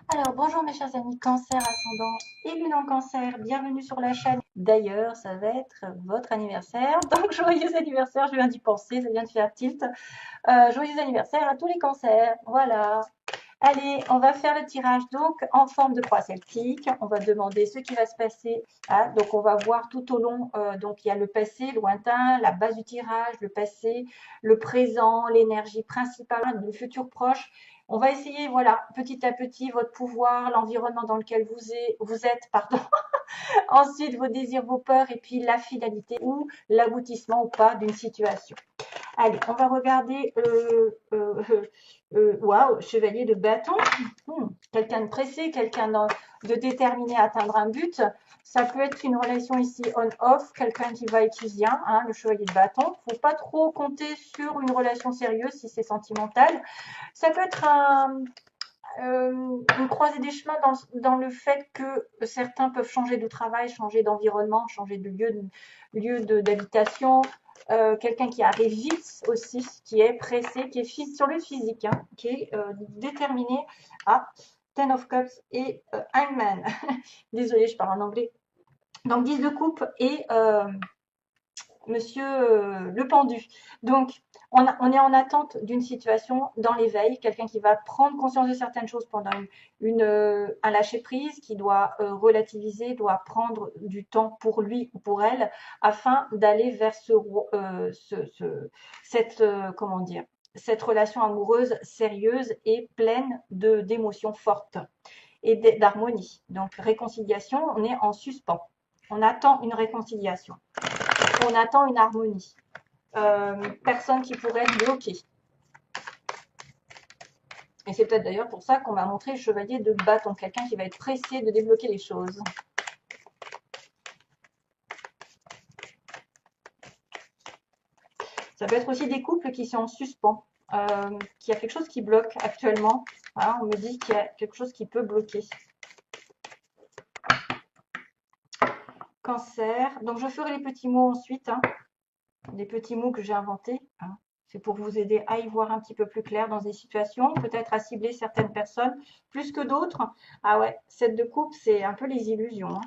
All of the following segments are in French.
Alors, bonjour mes chers amis cancer, ascendant et lune en cancer, bienvenue sur la chaîne. D'ailleurs, ça va être votre anniversaire, donc joyeux anniversaire, je viens d'y penser, ça vient de faire tilt. Joyeux anniversaire à tous les cancers, voilà. Allez, on va faire le tirage donc en forme de croix celtique. On va demander ce qui va se passer. Ah, donc on va voir tout au long. Donc il y a le passé, lointain, la base du tirage, le passé, le présent, l'énergie principale, le futur proche. On va essayer, voilà, petit à petit, votre pouvoir, l'environnement dans lequel vous êtes, pardon. Ensuite, vos désirs, vos peurs, et puis la finalité ou l'aboutissement ou pas d'une situation. Allez, on va regarder. Waouh, chevalier de bâton. Quelqu'un de pressé, quelqu'un de déterminé à atteindre un but. Ça peut être une relation ici on-off, quelqu'un qui va et qui vient, hein, le chevalier de bâton. Il ne faut pas trop compter sur une relation sérieuse si c'est sentimental. Ça peut être une croisée des chemins dans le fait que certains peuvent changer de travail, changer d'environnement, changer de lieu d'habitation. Quelqu'un qui arrive vite aussi, qui est pressé, qui est sur le physique, hein, qui est déterminé à Ten of Cups et Hangman. Désolée, je parle en anglais. Donc 10 de coupe et Monsieur le pendu. Donc, on est en attente d'une situation dans l'éveil, quelqu'un qui va prendre conscience de certaines choses pendant un lâcher-prise, qui doit relativiser, doit prendre du temps pour lui ou pour elle, afin d'aller vers comment dire, cette relation amoureuse sérieuse et pleine d'émotions fortes et d'harmonie. Donc, réconciliation, on est en suspens. On attend une réconciliation. On attend une harmonie. Personne qui pourrait être bloquée. Et c'est peut-être d'ailleurs pour ça qu'on m'a montré le chevalier de bâton, quelqu'un qui va être pressé de débloquer les choses. Ça peut être aussi des couples qui sont en suspens, qu'il y a quelque chose qui bloque actuellement. Voilà, on me dit qu'il y a quelque chose qui peut bloquer. Cancer. Donc je ferai les petits mots ensuite, hein, des petits mots que j'ai inventés. Hein. C'est pour vous aider à y voir un petit peu plus clair dans des situations, peut-être à cibler certaines personnes plus que d'autres. Ah ouais, 7 de coupe, c'est un peu les illusions. Hein.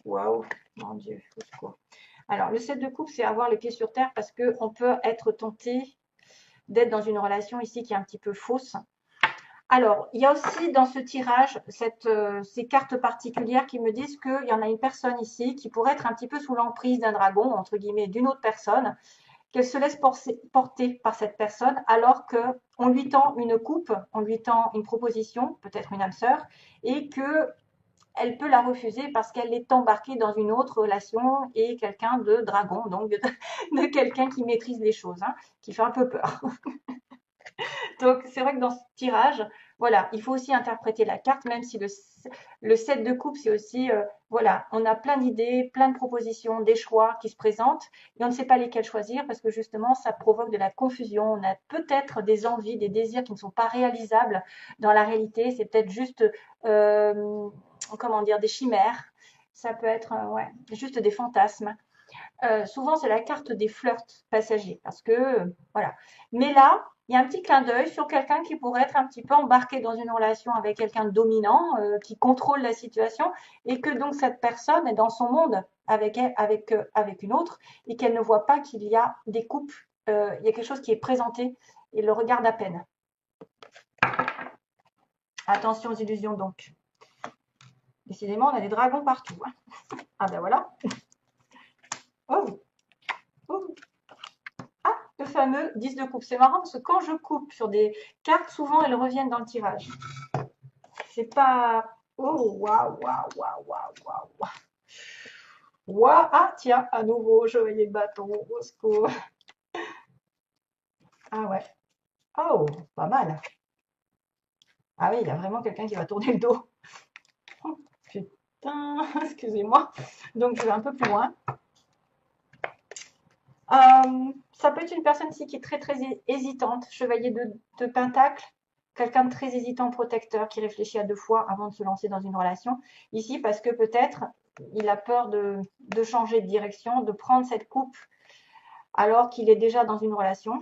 Waouh, mon Dieu, au secours. Alors, le 7 de coupe, c'est avoir les pieds sur terre parce qu'on peut être tenté d'être dans une relation ici qui est un petit peu fausse. Alors, il y a aussi dans ce tirage ces cartes particulières qui me disent qu'il y en a une personne ici qui pourrait être un petit peu sous l'emprise d'un dragon, entre guillemets, d'une autre personne, qu'elle se laisse porter par cette personne alors qu'on lui tend une coupe, on lui tend une proposition, peut-être une âme sœur, et que elle peut la refuser parce qu'elle est embarquée dans une autre relation et quelqu'un de dragon, donc de quelqu'un qui maîtrise les choses, hein, qui fait un peu peur. Donc c'est vrai que dans ce tirage, voilà, il faut aussi interpréter la carte, même si le 7 de coupe, c'est aussi, voilà, on a plein d'idées, plein de propositions, des choix qui se présentent, et on ne sait pas lesquels choisir parce que justement, ça provoque de la confusion. On a peut-être des envies, des désirs qui ne sont pas réalisables dans la réalité. C'est peut-être juste, comment dire, des chimères. Ça peut être, ouais, juste des fantasmes. Souvent, c'est la carte des flirts passagers parce que, voilà. Mais là, il y a un petit clin d'œil sur quelqu'un qui pourrait être un petit peu embarqué dans une relation avec quelqu'un de dominant qui contrôle la situation et que donc cette personne est dans son monde avec une autre et qu'elle ne voit pas qu'il y a des coupes, il y a quelque chose qui est présenté et le regarde à peine. Attention aux illusions donc. Décidément, on a des dragons partout. Hein. Ah ben voilà. Oh, oh. Le fameux 10 de coupe. C'est marrant parce que quand je coupe sur des cartes, souvent elles reviennent dans le tirage. C'est pas. Oh, waouh, waouh, waouh, waouh, waouh. Waouh, ah, tiens, à nouveau, chevalier de bâton, au secours. Ah ouais. Oh, pas mal. Ah oui, il y a vraiment quelqu'un qui va tourner le dos. Oh, putain, excusez-moi. Donc je vais un peu plus loin. Ça peut être une personne ici qui est très très hésitante, chevalier de pentacle, quelqu'un de très hésitant, protecteur, qui réfléchit à deux fois avant de se lancer dans une relation. Ici, parce que peut-être il a peur de changer de direction, de prendre cette coupe alors qu'il est déjà dans une relation.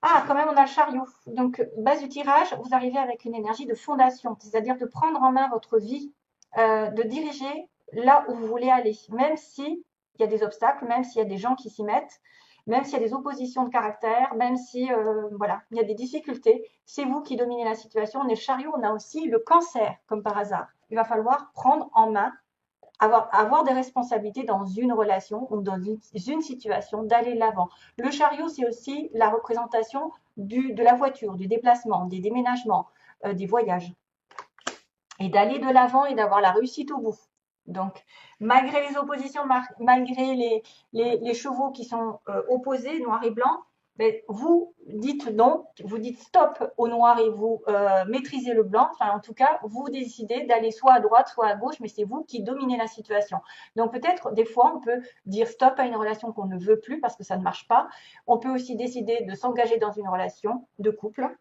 Ah, quand même, on a le chariot. Donc, base du tirage, vous arrivez avec une énergie de fondation, c'est-à-dire de prendre en main votre vie, de diriger là où vous voulez aller, même si il y a des obstacles, même s'il y a des gens qui s'y mettent, même s'il y a des oppositions de caractère, même si voilà, il y a des difficultés, c'est vous qui dominez la situation. On est le chariot, on a aussi le cancer, comme par hasard. Il va falloir prendre en main avoir des responsabilités dans une relation ou dans une situation, d'aller de l'avant. Le chariot, c'est aussi la représentation de la voiture, du déplacement, des déménagements, des voyages. Et d'aller de l'avant et d'avoir la réussite au bout. Donc, malgré les oppositions, malgré les chevaux qui sont opposés, noir et blanc, mais vous dites non, vous dites stop au noir et vous maîtrisez le blanc. Enfin, en tout cas, vous décidez d'aller soit à droite, soit à gauche, mais c'est vous qui dominez la situation. Donc, peut-être, des fois, on peut dire stop à une relation qu'on ne veut plus parce que ça ne marche pas. On peut aussi décider de s'engager dans une relation de couple.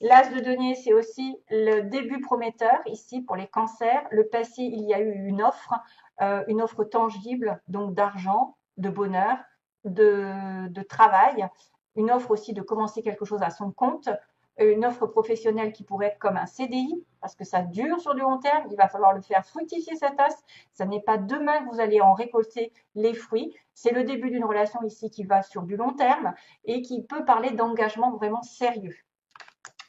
L'as de denier, c'est aussi le début prometteur ici pour les cancers. Le passé, il y a eu une offre tangible, donc d'argent, de bonheur, de travail, une offre aussi de commencer quelque chose à son compte, une offre professionnelle qui pourrait être comme un CDI, parce que ça dure sur du long terme, il va falloir le faire fructifier cette as. Ce n'est pas demain que vous allez en récolter les fruits. C'est le début d'une relation ici qui va sur du long terme et qui peut parler d'engagement vraiment sérieux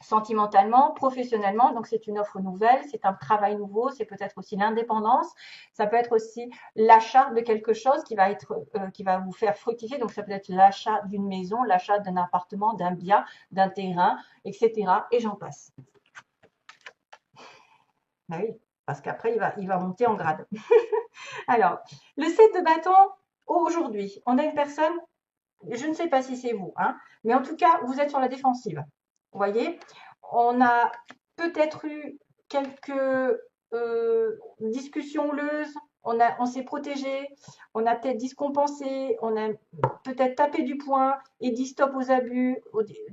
sentimentalement, professionnellement. Donc, c'est une offre nouvelle, c'est un travail nouveau, c'est peut-être aussi l'indépendance. Ça peut être aussi l'achat de quelque chose qui va vous faire fructifier. Donc, ça peut être l'achat d'une maison, l'achat d'un appartement, d'un bien, d'un terrain, etc. Et j'en passe. Ah oui, parce qu'après, il va monter en grade. Alors, le 7 de bâton, aujourd'hui, on a une personne, je ne sais pas si c'est vous, hein, mais en tout cas, vous êtes sur la défensive. Vous voyez, on a peut-être eu quelques discussions houleuses, on s'est protégé, on a peut-être discompensé, on a peut-être tapé du poing et dit stop aux abus,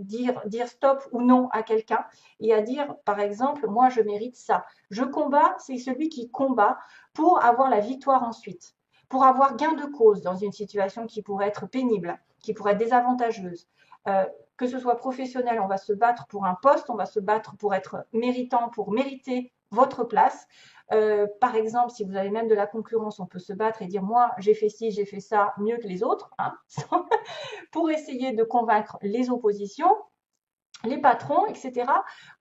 dire stop ou non à quelqu'un et à dire par exemple, moi je mérite ça. Je combats, c'est celui qui combat pour avoir la victoire ensuite, pour avoir gain de cause dans une situation qui pourrait être pénible, qui pourrait être désavantageuse. Que ce soit professionnel, on va se battre pour un poste, on va se battre pour être méritant, pour mériter votre place. Par exemple, si vous avez même de la concurrence, on peut se battre et dire moi j'ai fait ci, j'ai fait ça mieux que les autres, hein, pour essayer de convaincre les oppositions, les patrons, etc.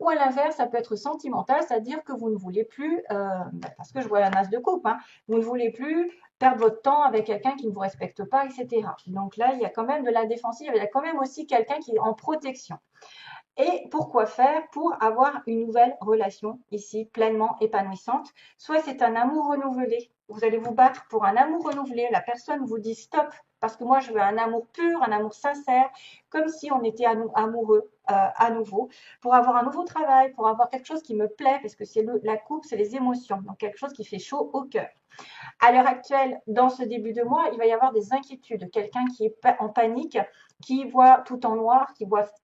Ou à l'inverse, ça peut être sentimental, c'est-à-dire que vous ne voulez plus, parce que je vois un as de coupe, hein, vous ne voulez plus perdre votre temps avec quelqu'un qui ne vous respecte pas, etc. Donc là, il y a quand même de la défensive, il y a quand même aussi quelqu'un qui est en protection. Et pourquoi faire pour avoir une nouvelle relation ici pleinement épanouissante? Soit c'est un amour renouvelé, vous allez vous battre pour un amour renouvelé, la personne vous dit stop parce que moi je veux un amour pur, un amour sincère, comme si on était amoureux à nouveau, pour avoir un nouveau travail, pour avoir quelque chose qui me plaît, parce que c'est la coupe, c'est les émotions, donc quelque chose qui fait chaud au cœur. À l'heure actuelle, dans ce début de mois, il va y avoir des inquiétudes. Quelqu'un qui est en panique, qui voit tout en noir, qui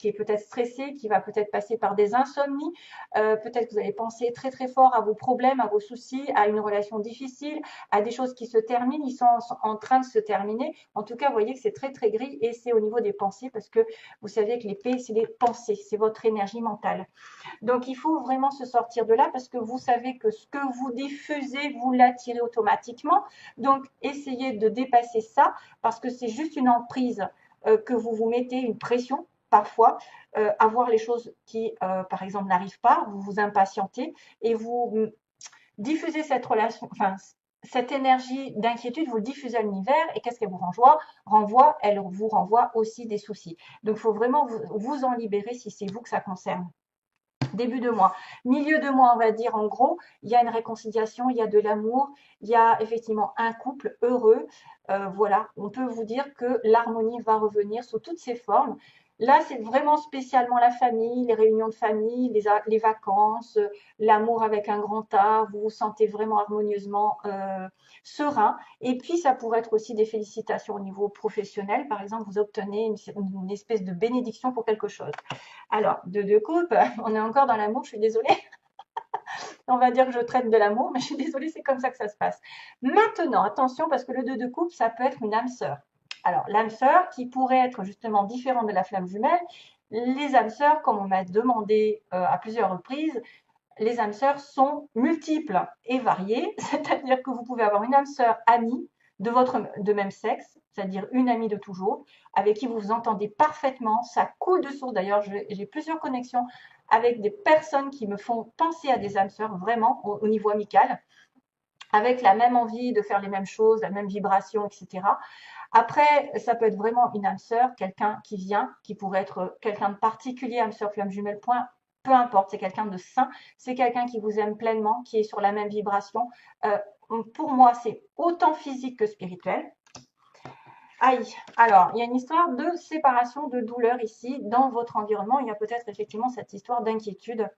est peut-être stressé, qui va peut-être passer par des insomnies. Peut-être que vous allez penser très très fort à vos problèmes, à vos soucis, à une relation difficile, à des choses qui se terminent. Ils sont en train de se terminer. En tout cas, vous voyez que c'est très très gris et c'est au niveau des pensées parce que vous savez que l'épée, c'est les pensées, c'est votre énergie mentale. Donc, il faut vraiment se sortir de là parce que vous savez que ce que vous diffusez, vous l'attirez automatiquement. Donc, essayez de dépasser ça parce que c'est juste une emprise que vous vous mettez, une pression parfois, à voir les choses qui, par exemple, n'arrivent pas, vous vous impatientez et vous diffusez cette relation, enfin, cette énergie d'inquiétude, vous le diffusez à l'univers et qu'est-ce qu'elle vous renvoie? Elle vous renvoie aussi des soucis. Donc, il faut vraiment vous en libérer si c'est vous que ça concerne. Début de mois. Milieu de mois, on va dire en gros, il y a une réconciliation, il y a de l'amour, il y a effectivement un couple heureux. Voilà, on peut vous dire que l'harmonie va revenir sous toutes ses formes. Là, c'est vraiment spécialement la famille, les réunions de famille, les vacances, l'amour avec un grand A, vous vous sentez vraiment harmonieusement serein. Et puis, ça pourrait être aussi des félicitations au niveau professionnel. Par exemple, vous obtenez une espèce de bénédiction pour quelque chose. Alors, de coupe, on est encore dans l'amour, je suis désolée. On va dire que je traite de l'amour, mais je suis désolée, c'est comme ça que ça se passe. Maintenant, attention, parce que le 2 de coupe, ça peut être une âme sœur. Alors, l'âme sœur qui pourrait être justement différente de la flamme jumelle, Les âmes sœurs, comme on m'a demandé à plusieurs reprises, les âmes sœurs sont multiples et variées, c'est-à-dire que vous pouvez avoir une âme sœur amie de même sexe, c'est-à-dire une amie de toujours, avec qui vous vous entendez parfaitement, ça coule de source. D'ailleurs, j'ai plusieurs connexions avec des personnes qui me font penser à des âmes sœurs, vraiment, au niveau amical, avec la même envie de faire les mêmes choses, la même vibration, etc. Après, ça peut être vraiment une âme sœur, quelqu'un qui vient, qui pourrait être quelqu'un de particulier, âme sœur, flamme jumelle, point, peu importe, c'est quelqu'un de sain, c'est quelqu'un qui vous aime pleinement, qui est sur la même vibration. Euh, pour moi, c'est autant physique que spirituel. Aïe, alors, il y a une histoire de séparation, de douleur ici, dans votre environnement. Il y a peut-être effectivement cette histoire d'inquiétude.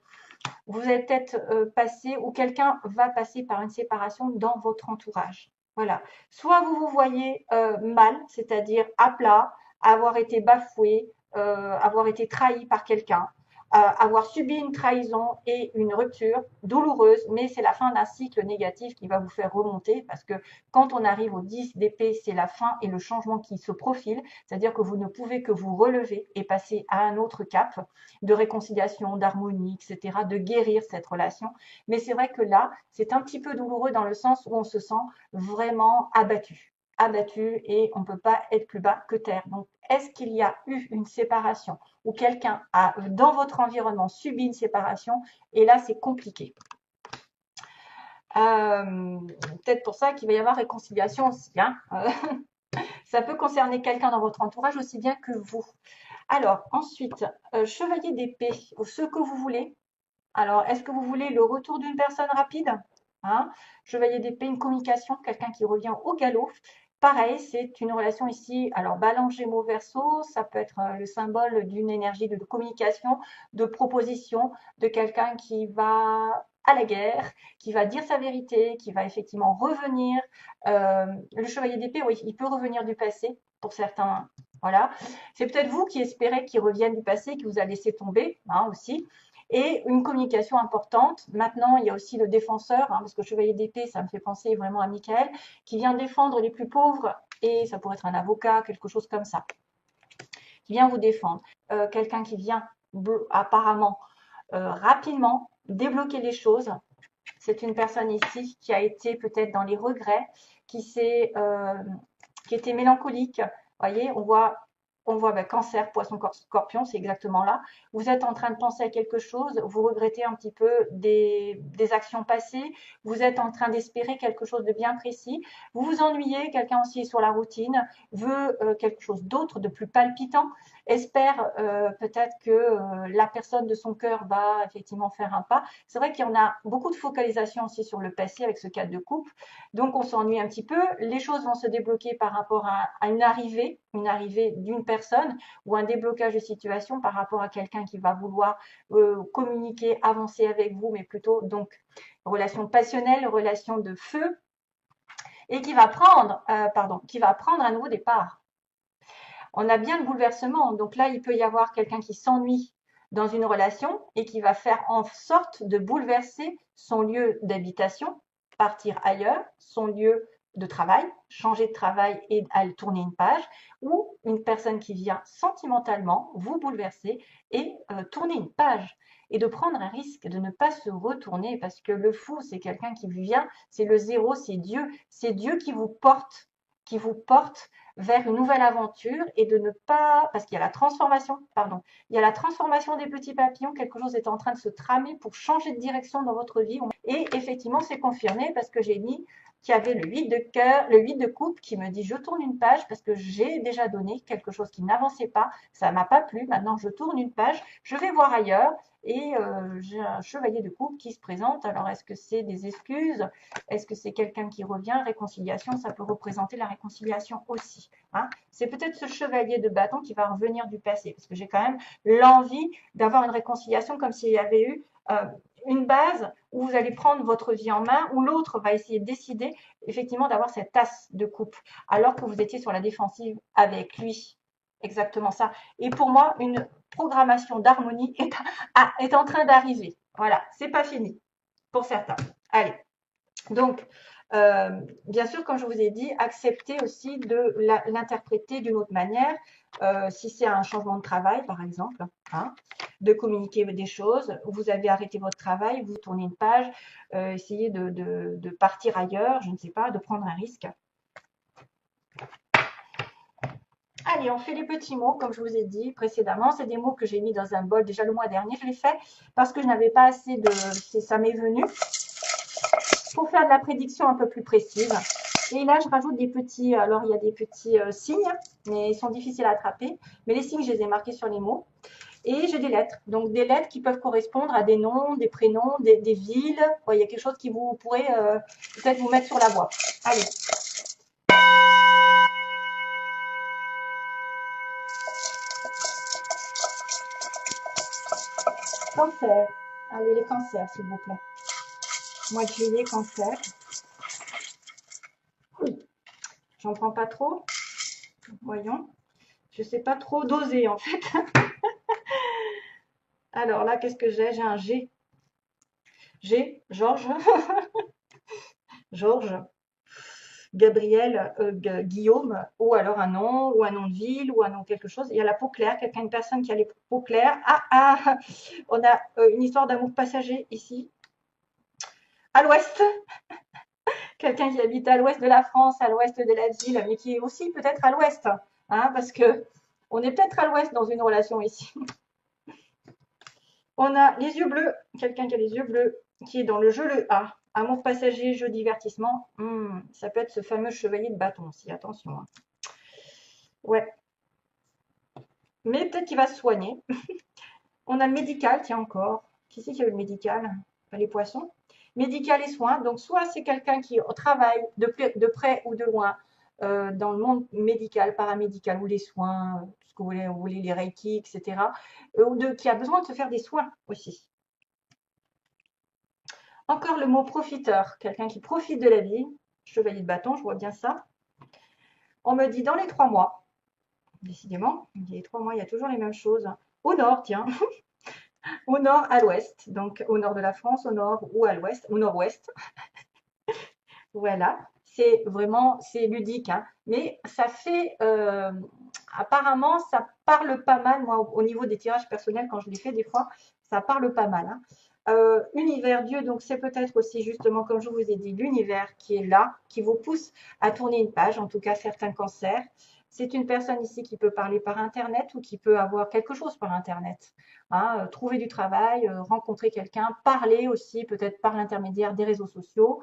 Vous allez peut-être passer, ou quelqu'un va passer par une séparation dans votre entourage. Voilà. Soit vous vous voyez mal, c'est-à-dire à plat, avoir été bafoué, avoir été trahi par quelqu'un, avoir subi une trahison et une rupture douloureuse, mais c'est la fin d'un cycle négatif qui va vous faire remonter parce que quand on arrive au 10 d'épée, c'est la fin et le changement qui se profile, c'est-à-dire que vous ne pouvez que vous relever et passer à un autre cap de réconciliation, d'harmonie, etc., de guérir cette relation. Mais c'est vrai que là, c'est un petit peu douloureux dans le sens où on se sent vraiment abattu et on ne peut pas être plus bas que terre. Donc, est-ce qu'il y a eu une séparation ou quelqu'un a, dans votre environnement, subi une séparation? Et là, c'est compliqué. Peut-être pour ça qu'il va y avoir réconciliation aussi. Hein. Ça peut concerner quelqu'un dans votre entourage aussi bien que vous. Alors, ensuite, chevalier d'épée, ce que vous voulez. Alors, est-ce que vous voulez le retour d'une personne rapide? Hein? Chevalier d'épée, une communication, quelqu'un qui revient au galop. Pareil, c'est une relation ici. Alors, balance Gémeaux Verseau, ça peut être le symbole d'une énergie de communication, de proposition, de quelqu'un qui va à la guerre, qui va dire sa vérité, qui va effectivement revenir. Le chevalier d'épée, oui, il peut revenir du passé pour certains. Voilà. C'est peut-être vous qui espérez qu'il revienne du passé, qui vous a laissé tomber hein, aussi et une communication importante. Maintenant, il y a aussi le défenseur, hein, parce que chevalier d'épée, ça me fait penser vraiment à Michael, qui vient défendre les plus pauvres, et ça pourrait être un avocat, quelque chose comme ça, qui vient vous défendre. Quelqu'un qui vient apparemment rapidement débloquer les choses. C'est une personne ici qui a été peut-être dans les regrets, qui était mélancolique. Vous voyez, on voit cancer, poisson, scorpion, c'est exactement là. Vous êtes en train de penser à quelque chose, vous regrettez un petit peu des actions passées, vous êtes en train d'espérer quelque chose de bien précis, vous vous ennuyez, quelqu'un aussi est sur la routine, veut quelque chose d'autre, de plus palpitant, espère peut-être que la personne de son cœur va effectivement faire un pas. C'est vrai qu'il y en a beaucoup de focalisation aussi sur le passé avec ce cadre de couple, donc on s'ennuie un petit peu, les choses vont se débloquer par rapport à une arrivée d'une personne ou un déblocage de situation par rapport à quelqu'un qui va vouloir communiquer, avancer avec vous, mais plutôt donc relation passionnelle, relation de feu, et qui va prendre un nouveau départ. On a bien le bouleversement, donc là il peut y avoir quelqu'un qui s'ennuie dans une relation et qui va faire en sorte de bouleverser son lieu d'habitation, partir ailleurs, son lieu de travail, changer de travail et aller tourner une page, ou une personne qui vient sentimentalement vous bouleverser et tourner une page et de prendre un risque de ne pas se retourner parce que le fou c'est quelqu'un qui vient, c'est le zéro, c'est Dieu qui vous porte vers une nouvelle aventure et de ne pas, parce qu'il y a la transformation, pardon, il y a la transformation des petits papillons, quelque chose est en train de se tramer pour changer de direction dans votre vie. Et effectivement, c'est confirmé parce que j'ai mis qu'il y avait le 8 de cœur, le 8 de coupe qui me dit je tourne une page parce que j'ai déjà donné quelque chose qui n'avançait pas, ça m'a pas plu, maintenant je tourne une page, je vais voir ailleurs et j'ai un chevalier de coupe qui se présente. Alors est-ce que c'est des excuses? Est-ce que c'est quelqu'un qui revient? Réconciliation, ça peut représenter la réconciliation aussi. Hein. C'est peut-être ce chevalier de bâton qui va revenir du passé parce que j'ai quand même l'envie d'avoir une réconciliation comme s'il y avait eu une base où vous allez prendre votre vie en main, où l'autre va essayer de décider effectivement d'avoir cette tasse de coupe, alors que vous étiez sur la défensive avec lui. Exactement ça. Et pour moi, une programmation d'harmonie est en train d'arriver. Voilà, c'est pas fini pour certains. Allez. Donc, bien sûr, comme je vous ai dit, acceptez aussi de l'interpréter d'une autre manière. si c'est un changement de travail, par exemple, hein, de communiquer des choses. Vous avez arrêté votre travail, vous tournez une page, essayez de partir ailleurs, je ne sais pas, de prendre un risque. Allez, on fait les petits mots, comme je vous ai dit précédemment. C'est des mots que j'ai mis dans un bol déjà le mois dernier. Je l'ai fait parce que je n'avais pas assez de... Ça m'est venu pour faire de la prédiction un peu plus précise. Et là, je rajoute des petits... Alors, il y a des petits signes, mais ils sont difficiles à attraper. Mais les signes, je les ai marqués sur les mots. Et j'ai des lettres. Donc, des lettres qui peuvent correspondre à des noms, des prénoms, des villes. Ouais, il y a quelque chose qui vous pourrait peut-être vous mettre sur la voie. Allez. Cancer. Allez, les cancers, s'il vous plaît. Mois de juillet, cancer. J'en prends pas trop. Voyons. Je sais pas trop doser, en fait. Alors là, qu'est-ce que j'ai? J'ai un G. G, Georges. Georges. Gabriel, Guillaume, ou alors un nom de ville, ou un nom quelque chose. Il y a la peau claire, une personne qui a les peaux claires. On a une histoire d'amour passager ici. À l'ouest, quelqu'un qui habite à l'ouest de la France, à l'ouest de la ville, mais qui est aussi peut-être à l'ouest, hein, parce que on est peut-être à l'ouest dans une relation ici. On a les yeux bleus, quelqu'un qui a les yeux bleus, qui est dans le jeu le A. Amour passager, jeu divertissement. Ça peut être ce fameux chevalier de bâton aussi, attention. Hein. Ouais. Mais peut-être qu'il va se soigner. On a le médical, tiens encore. Qui c'est qui a eu le médical? Les poissons. Médical et soins. Donc, soit c'est quelqu'un qui travaille de près ou de loin dans le monde médical, paramédical ou les soins, ce que vous voulez les reiki, etc. Qui a besoin de se faire des soins aussi. Encore le mot profiteur, quelqu'un qui profite de la vie. Chevalier de bâton, je vois bien ça. On me dit dans les 3 mois. Décidément, les 3 mois, il y a toujours les mêmes choses. Au nord, tiens. Au nord, à l'ouest. Donc, au nord de la France, au nord ou à l'ouest, au nord-ouest. Voilà. C'est vraiment, c'est ludique. Hein. Mais ça fait, apparemment, ça parle pas mal. Moi, au niveau des tirages personnels, quand je les fais des fois, ça parle pas mal. Hein. Univers Dieu, donc c'est peut-être aussi justement, comme je vous ai dit, l'univers qui est là, qui vous pousse à tourner une page, en tout cas certains cancers. C'est une personne ici qui peut parler par Internet ou qui peut avoir quelque chose par Internet. Hein, trouver du travail, rencontrer quelqu'un, parler aussi peut-être par l'intermédiaire des réseaux sociaux,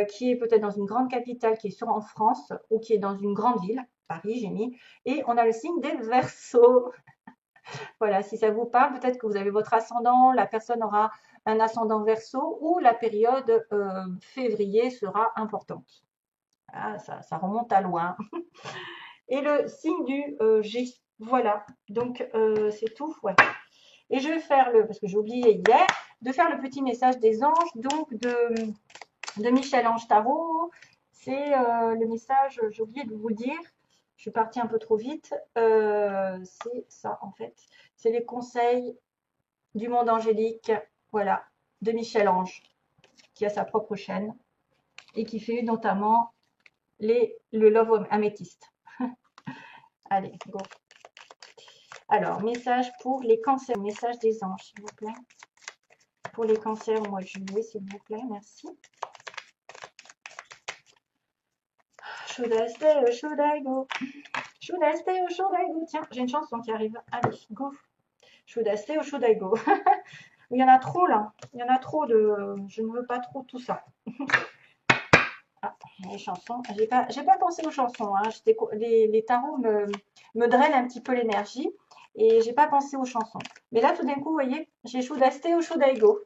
qui est peut-être dans une grande capitale, qui est en France ou qui est dans une grande ville, Paris j'ai mis, et on a le signe des Verseaux. Voilà, si ça vous parle, peut-être que vous avez votre ascendant, la personne aura un ascendant Verseau ou la période février sera importante. Ah, ça remonte à loin. Et le signe du G. Voilà, donc c'est tout. Ouais. Et je vais faire parce que j'ai oublié hier, de faire le petit message des anges, donc de Michel-Ange Tarot. C'est le message, j'ai oublié de vous dire, je suis partie un peu trop vite, c'est ça en fait. C'est les conseils du monde angélique, voilà, de Michel-Ange, qui a sa propre chaîne et qui fait notamment le Love Améthyste. Allez, go. Alors, message pour les cancers, message des anges, s'il vous plaît. Pour les cancers au mois de juillet, s'il vous plaît, merci. Should I stay or should I go? Should I stay or should I go? Tiens, j'ai une chanson qui arrive. Allez, go. Should I stay or should I go? Il y en a trop là. Il y en a trop de. Je ne veux pas trop tout ça. Ah, les chansons. J'ai pas pensé aux chansons. Hein. Les tarots me drainent un petit peu l'énergie et j'ai pas pensé aux chansons. Mais là, tout d'un coup, vous voyez, j'ai should I stay or should I go?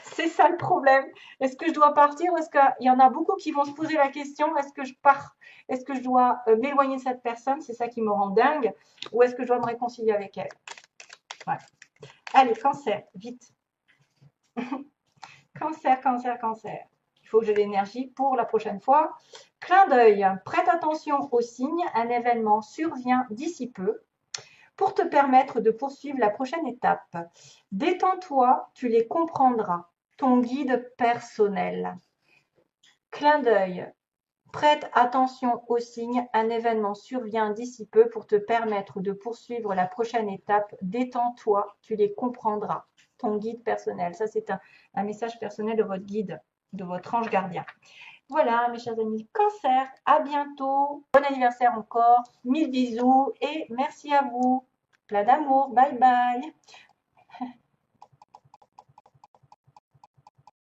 C'est ça le problème. Est-ce que je dois partir ou est-ce qu'il y en a beaucoup qui vont se poser la question, est-ce que je pars? Est-ce que je dois m'éloigner de cette personne? C'est ça qui me rend dingue. Ou est-ce que je dois me réconcilier avec elle? Ouais. Allez, cancer, vite. Cancer, cancer, cancer. Il faut que j'ai l'énergie pour la prochaine fois. Clin d'œil. Prête attention aux signes. Un événement survient d'ici peu pour te permettre de poursuivre la prochaine étape. Détends-toi, tu les comprendras. Ton guide personnel. Clin d'œil. Prête attention aux signes, un événement survient d'ici peu pour te permettre de poursuivre la prochaine étape. Détends-toi, tu les comprendras. Ton guide personnel. Ça, c'est un message personnel de votre guide, de votre ange gardien. Voilà, mes chers amis, Cancer, à bientôt. Bon anniversaire encore, 1000 bisous et merci à vous. Plein d'amour, bye bye.